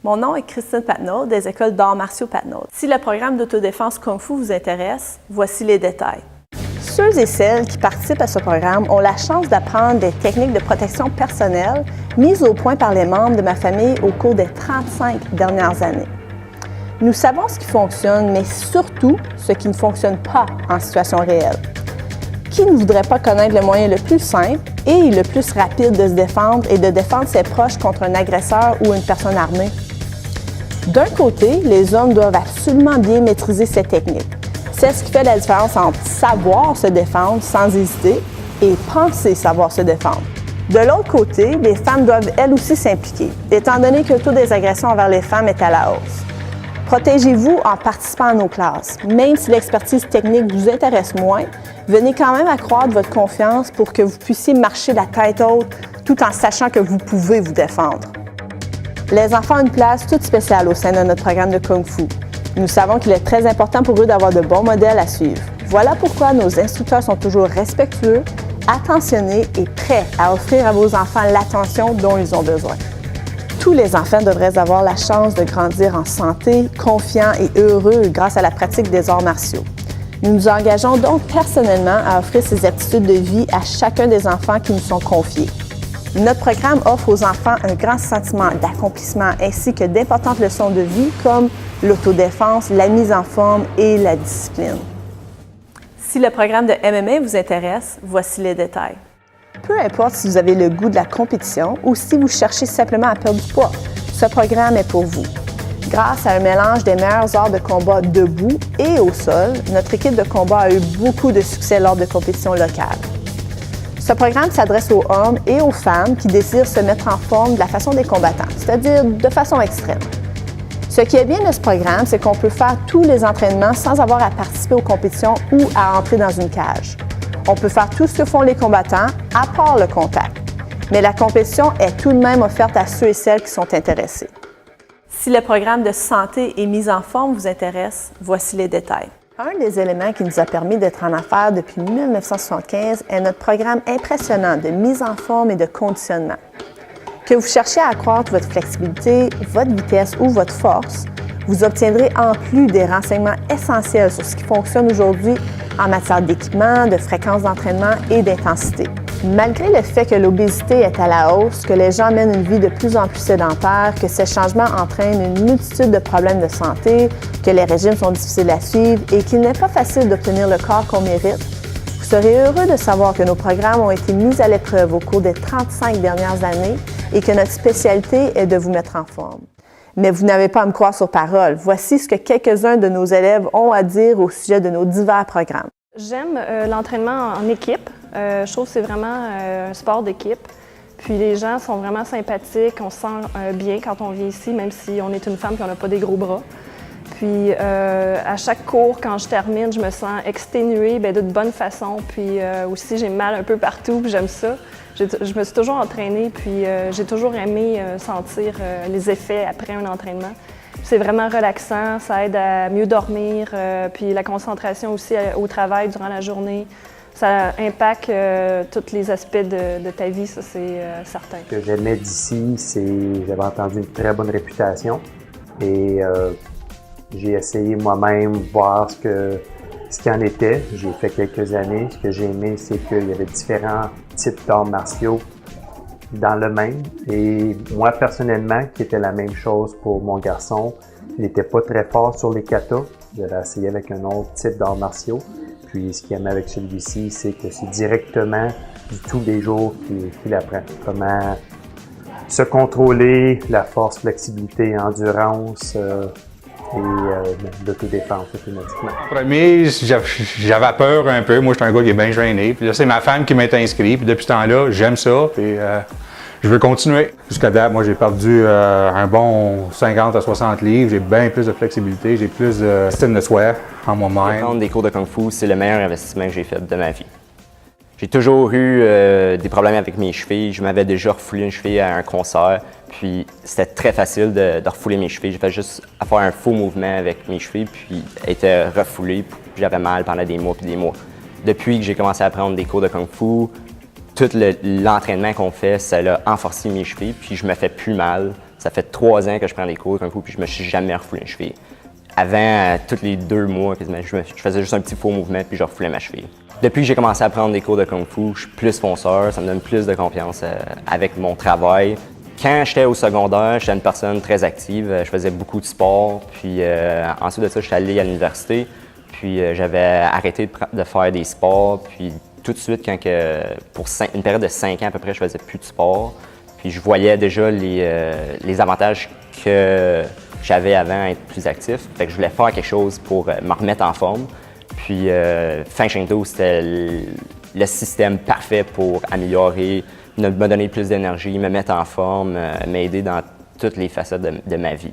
Mon nom est Christine Patnaud, des écoles d'arts martiaux Patnaud. Si le programme d'autodéfense Kung Fu vous intéresse, voici les détails. Ceux et celles qui participent à ce programme ont la chance d'apprendre des techniques de protection personnelle mises au point par les membres de ma famille au cours des 35 dernières années. Nous savons ce qui fonctionne, mais surtout ce qui ne fonctionne pas en situation réelle. Qui ne voudrait pas connaître le moyen le plus simple et le plus rapide de se défendre et de défendre ses proches contre un agresseur ou une personne armée? D'un côté, les hommes doivent absolument bien maîtriser ces techniques. C'est ce qui fait la différence entre savoir se défendre sans hésiter et penser savoir se défendre. De l'autre côté, les femmes doivent elles aussi s'impliquer, étant donné que le taux des agressions envers les femmes est à la hausse. Protégez-vous en participant à nos classes. Même si l'expertise technique vous intéresse moins, venez quand même accroître votre confiance pour que vous puissiez marcher la tête haute tout en sachant que vous pouvez vous défendre. Les enfants ont une place toute spéciale au sein de notre programme de Kung Fu. Nous savons qu'il est très important pour eux d'avoir de bons modèles à suivre. Voilà pourquoi nos instructeurs sont toujours respectueux, attentionnés et prêts à offrir à vos enfants l'attention dont ils ont besoin. Tous les enfants devraient avoir la chance de grandir en santé, confiants et heureux grâce à la pratique des arts martiaux. Nous nous engageons donc personnellement à offrir ces aptitudes de vie à chacun des enfants qui nous sont confiés. Notre programme offre aux enfants un grand sentiment d'accomplissement ainsi que d'importantes leçons de vie comme l'autodéfense, la mise en forme et la discipline. Si le programme de MMA vous intéresse, voici les détails. Peu importe si vous avez le goût de la compétition ou si vous cherchez simplement à perdre du poids, ce programme est pour vous. Grâce à un mélange des meilleurs arts de combat debout et au sol, notre équipe de combat a eu beaucoup de succès lors de compétitions locales. Ce programme s'adresse aux hommes et aux femmes qui désirent se mettre en forme de la façon des combattants, c'est-à-dire de façon extrême. Ce qui est bien de ce programme, c'est qu'on peut faire tous les entraînements sans avoir à participer aux compétitions ou à entrer dans une cage. On peut faire tout ce que font les combattants, à part le contact. Mais la compétition est tout de même offerte à ceux et celles qui sont intéressés. Si le programme de santé et mise en forme vous intéresse, voici les détails. Un des éléments qui nous a permis d'être en affaires depuis 1975 est notre programme impressionnant de mise en forme et de conditionnement. Que vous cherchiez à accroître votre flexibilité, votre vitesse ou votre force, vous obtiendrez en plus des renseignements essentiels sur ce qui fonctionne aujourd'hui en matière d'équipement, de fréquence d'entraînement et d'intensité. Malgré le fait que l'obésité est à la hausse, que les gens mènent une vie de plus en plus sédentaire, que ces changements entraînent une multitude de problèmes de santé, que les régimes sont difficiles à suivre et qu'il n'est pas facile d'obtenir le corps qu'on mérite, vous serez heureux de savoir que nos programmes ont été mis à l'épreuve au cours des 35 dernières années et que notre spécialité est de vous mettre en forme. Mais vous n'avez pas à me croire sur parole. Voici ce que quelques-uns de nos élèves ont à dire au sujet de nos divers programmes. J'aime l'entraînement en équipe. Je trouve que c'est vraiment un sport d'équipe. Puis les gens sont vraiment sympathiques, on se sent bien quand on vient ici, même si on est une femme et on n'a pas des gros bras. Puis à chaque cours, quand je termine, je me sens exténuée de bonne façon. Puis aussi, j'ai mal un peu partout, puis j'aime ça. Je me suis toujours entraînée, puis j'ai toujours aimé sentir les effets après un entraînement. C'est vraiment relaxant, ça aide à mieux dormir, puis la concentration aussi au travail durant la journée. Ça impacte tous les aspects de ta vie, ça c'est certain. Ce que j'aimais d'ici, c'est j'avais entendu une très bonne réputation et j'ai essayé moi-même voir ce qu'il en était. J'ai fait quelques années. Ce que j'ai aimé, c'est qu'il y avait différents types d'arts martiaux dans le même. Et moi, personnellement, qui était la même chose pour mon garçon, il n'était pas très fort sur les katas. J'avais essayé avec un autre type d'arts martiaux. Puis, ce qu'il aimait avec celui-ci, c'est que c'est directement du tous les jours qu'il apprend. Comment se contrôler, la force, flexibilité, endurance et l'autodéfense automatiquement. Premier, j'avais peur un peu. Moi, je suis un gars qui est bien gêné. Puis là, c'est ma femme qui m'a inscrit. Puis depuis ce temps-là, j'aime ça. Puis je veux continuer. Jusqu'à date, moi, j'ai perdu un bon 50 à 60 livres. J'ai bien plus de flexibilité. J'ai plus de style de soi en moi-même. Prendre des cours de Kung Fu, c'est le meilleur investissement que j'ai fait de ma vie. J'ai toujours eu des problèmes avec mes chevilles. Je m'avais déjà refoulé une cheville à un concert. Puis c'était très facile de refouler mes chevilles. J'ai fait juste à faire un faux mouvement avec mes chevilles, puis elles étaient refoulées. J'avais mal pendant des mois puis des mois. Depuis que j'ai commencé à prendre des cours de Kung Fu, tout l'entraînement qu'on fait, ça a renforcé mes chevilles, puis je me fais plus mal. Ça fait 3 ans que je prends des cours de Kung Fu, puis je me suis jamais refoulé une cheville. Avant, tous les 2 mois, quasiment, je faisais juste un petit faux mouvement, puis je refoulais ma cheville. Depuis que j'ai commencé à prendre des cours de Kung Fu, je suis plus fonceur, ça me donne plus de confiance avec mon travail. Quand j'étais au secondaire, j'étais une personne très active, je faisais beaucoup de sport, puis ensuite de ça, j'étais allé à l'université, puis j'avais arrêté de faire des sports, puis tout de suite, pour une période de 5 ans à peu près, je faisais plus de sport. Puis je voyais déjà les avantages que j'avais avant à être plus actif. Fait que je voulais faire quelque chose pour me remettre en forme. Puis Feng Shui Do, c'était le système parfait pour améliorer, me donner plus d'énergie, me mettre en forme, m'aider dans toutes les facettes de ma vie.